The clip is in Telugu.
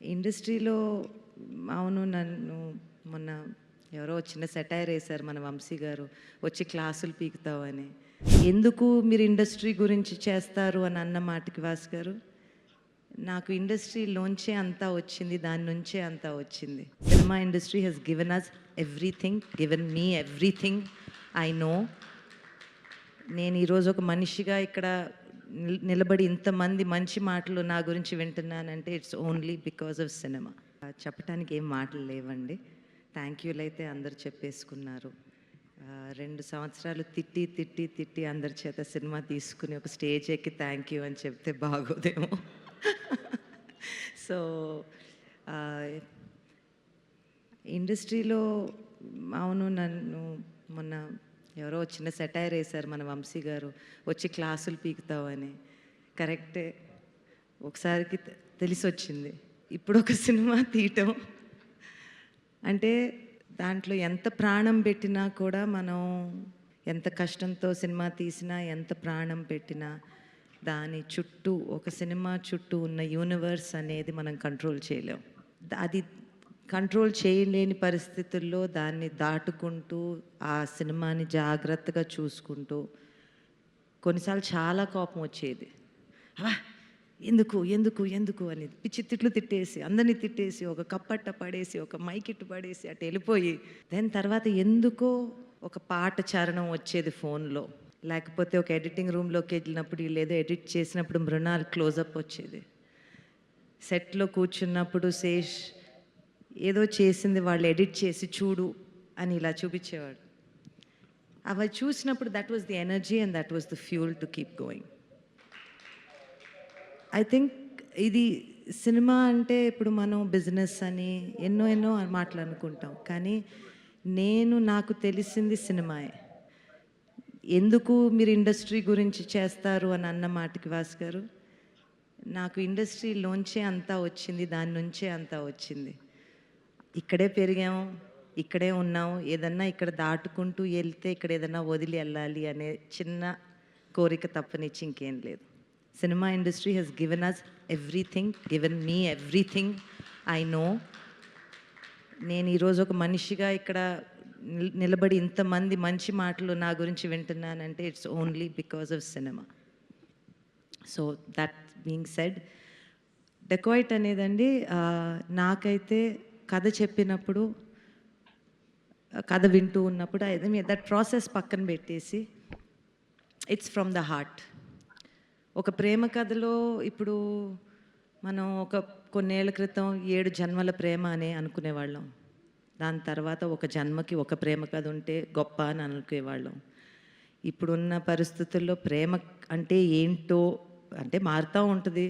ఇండస్ట్రీలో అవును. నన్ను మొన్న ఎవరో చిన్న సెటైర్ వేశారు మన వంశీ గారు. వచ్చి క్లాసులు పీకుతావని. ఎందుకు మీరు ఇండస్ట్రీ గురించి చేస్తారు అని అన్న మాటకి వాసు గారు, నాకు ఇండస్ట్రీలోంచే అంతా వచ్చింది. దాని నుంచే అంతా వచ్చింది. Cinema industry has given us everything, given me everything I know. నేను ఈరోజు ఒక మనిషిగా ఇక్కడ నిలబడి ఇంతమంది మంచి మాటలు నా గురించి వింటున్నానంటే it's only because of cinema. చెప్పటానికి ఏం మాటలు లేవండి. థ్యాంక్ యూలు అయితే అందరు చెప్పేసుకున్నారు. 2 సంవత్సరాలు తిట్టి తిట్టి తిట్టి అందరి చేత సినిమా తీసుకుని ఒక స్టేజ్ ఎక్కి థ్యాంక్ యూ అని చెప్తే బాగోదేమో. సో ఇండస్ట్రీలో అవును. నన్ను మొన్న ఎవరో చిన్న సెటైర్ వేశారు మన వంశీ గారు. వచ్చి క్లాసులు పీకుతావని. కరెక్టే, ఒకసారికి తెలిసి వచ్చింది. ఇప్పుడు ఒక సినిమా తీయటం అంటే దాంట్లో ఎంత ప్రాణం పెట్టినా కూడా, మనం ఎంత కష్టంతో సినిమా తీసినా, ఎంత ప్రాణం పెట్టినా, దాని చుట్టూ ఒక సినిమా చుట్టూ ఉన్న యూనివర్స్ అనేది మనం కంట్రోల్ చేయలేం. అది కంట్రోల్ చేయలేని పరిస్థితుల్లో దాన్ని దాటుకుంటూ ఆ సినిమాని జాగ్రత్తగా చూసుకుంటూ, కొన్నిసార్లు చాలా కోపం వచ్చేది. ఎందుకు ఎందుకు ఎందుకు అని పిచ్చి తిట్లు తిట్టేసి, అందరినీ తిట్టేసి, ఒక కప్పట్ట పడేసి, ఒక మైకిట్టు పడేసి అటు వెళ్ళిపోయి, దాని తర్వాత ఎందుకో ఒక పాట చరణం వచ్చేది ఫోన్లో, లేకపోతే ఒక ఎడిటింగ్ రూమ్లోకి వెళ్ళినప్పుడు వీళ్ళు ఎడిట్ చేసినప్పుడు మృణాల్ క్లోజప్ వచ్చేది. సెట్లో కూర్చున్నప్పుడు శేష్ ఏదో చేసింది వాళ్ళు ఎడిట్ చేసి చూడు అని ఇలా చూపించేవాడు. అవి చూసినప్పుడు that was the energy and that was the fuel to keep going. I think ఇది సినిమా అంటే ఇప్పుడు మనం బిజినెస్ అని ఎన్నో ఎన్నో మాటలు అనుకుంటాం, కానీ నాకు తెలిసింది సినిమాయే. ఎందుకు మీరు ఇండస్ట్రీ గురించి చేస్తారు అని అన్న మాటకి వాసు గారు, నాకు ఇండస్ట్రీలోంచే అంతా వచ్చింది. దాని నుంచే అంతా వచ్చింది. ఇక్కడే పెరిగాము, ఇక్కడే ఉన్నాము. ఏదన్నా ఇక్కడ దాటుకుంటూ వెళ్తే ఇక్కడ ఏదన్నా వదిలి వెళ్ళాలి అనే చిన్న కోరిక తప్పనిచ్చి ఇంకేం లేదు. Cinema industry has given us everything, given me everything I know. నేను ఈరోజు ఒక మనిషిగా ఇక్కడ నిలబడి ఇంతమంది మంచి మాటలు నా గురించి వింటున్నానంటే it's only because of cinema. So that being said, Dacoit అనేదండి, నాకైతే కథ చెప్పినప్పుడు, కథ వింటూ ఉన్నప్పుడు దట్ ప్రాసెస్ పక్కన పెట్టేసి ఇట్స్ ఫ్రమ్ ద హార్ట్. ఒక ప్రేమ కథలో ఇప్పుడు మనం కొన్నేళ్ల క్రితం 7 జన్మల ప్రేమ అని అనుకునేవాళ్ళం. దాని తర్వాత ఒక జన్మకి ఒక ప్రేమ కథ ఉంటే గొప్ప అని అనుకునేవాళ్ళం. ఇప్పుడున్న పరిస్థితుల్లో ప్రేమ అంటే ఏంటో అంటే మారుతూ ఉంటుంది.